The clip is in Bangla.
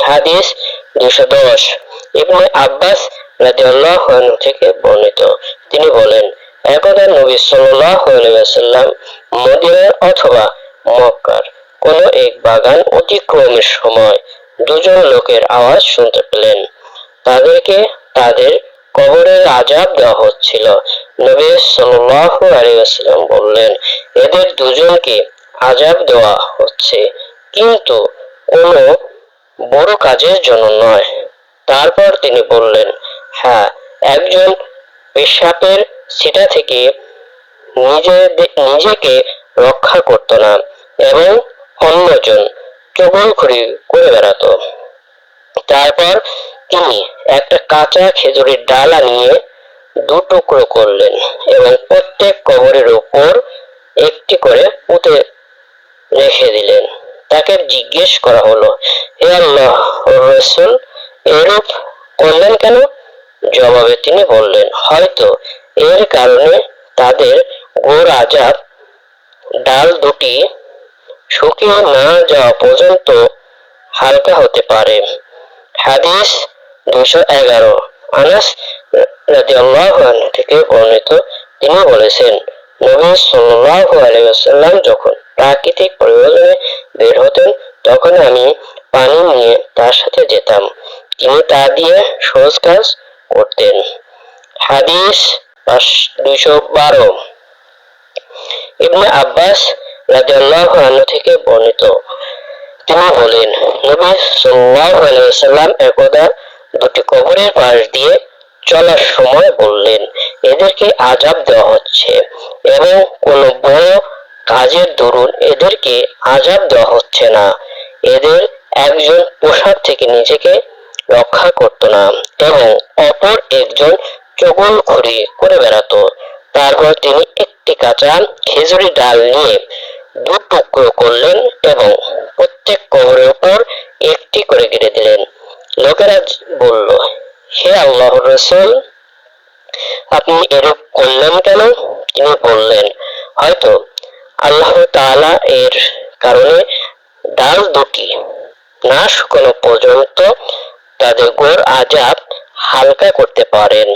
হাদিস 210। ইবনে আব্বাস রাদিয়াল্লাহু আনহু থেকে বর্ণিত, তিনি বলেন, একদা নবী সাল্লাল্লাহু আলাইহি ওয়াসাল্লাম মদিনার অথবা মক্কার কোন এক বাগান অতিক্রমের সময় দুজন লোকের আওয়াজ শুনতে পেলেন। তাদেরকে তাদের কবরের আযাব দেওয়া হচ্ছিল। নবী সাল্লাল্লাহু আলাইহি ওয়াসাল্লাম বললেন, এদের দুজনকে আযাব দেওয়া হচ্ছে, কিন্তু কোনো বড় কাজের জন্য নয়। তারপর তিনি বললেন, হ্যাঁ, একজন পেশাবের ছিটা থেকে নিজেকে রক্ষা করত না এবং অন্যজন চগলখড়ি করে বেড়াতো। তারপর তিনি একটা কাঁচা খেজুরের ডালা নিয়ে দুটুকরো করলেন এবং প্রত্যেক কবরের উপর একটি করে পুঁতে রেখে দিলেন। তাকে জিজ্ঞেস করা হলো, হে আল্লাহর রাসূল, এরূপ করলেন কেন? জবাবে তিনি বললেন, হয়তো এর কারণে তাদের ঘোর আযাব ডাল দুটি শুকিয়ে না যাওয়া পর্যন্ত হালকা হতে পারে। হাদিস 211। আনাস রাদিয়াল্লাহু আনহু থেকে বর্ণিত, তিনি বলেছেন, নবী সাল্লাল্লাহু আলাইহি ওয়াসাল্লাম যখন প্রাকৃতিক প্রয়োজনে বের হতেন তখন আমি পানি নিয়ে তার সাথে যেতাম, তিনি তা দিয়ে সহজ কাজ করতেন। হাদিস 212। ইবনে আব্বাস রাদিয়াল্লাহু আনহু থেকে বর্ণিত, তিনি বলেন, নবী সাল্লাল্লাহু আলাইহি ওয়াসাল্লাম একদা দুটি কবরের পাশ দিয়ে চলার সময় বললেন, এদেরকে আযাব দেওয়া হচ্ছে এবং কোনো বড় কাজের দরুন এদেরকে আযাব দেওয়া হচ্ছে না। এদের একজন পোশাক থেকে নিজেকে রক্ষা করত না এবং অপর একজন চগলখড়ি করে বেড়াতো। তারপর তিনি একটি কাঁচা খেজুরের ডাল নিয়ে দু টুকরো করলেন এবং প্রত্যেক কবরের উপর একটি করে কেটে দিলেন। লোকেরা বলল, হে আল্লাহর রাসূল, আপনি এরূপ করলেন কেন? তিনি বললেন, হয়তো আল্লাহ তাআলা এর কারণে ডাল দুটি না শুকানো পর্যন্ত তাদের ঘোর আযাব হালকা করতে পারেন।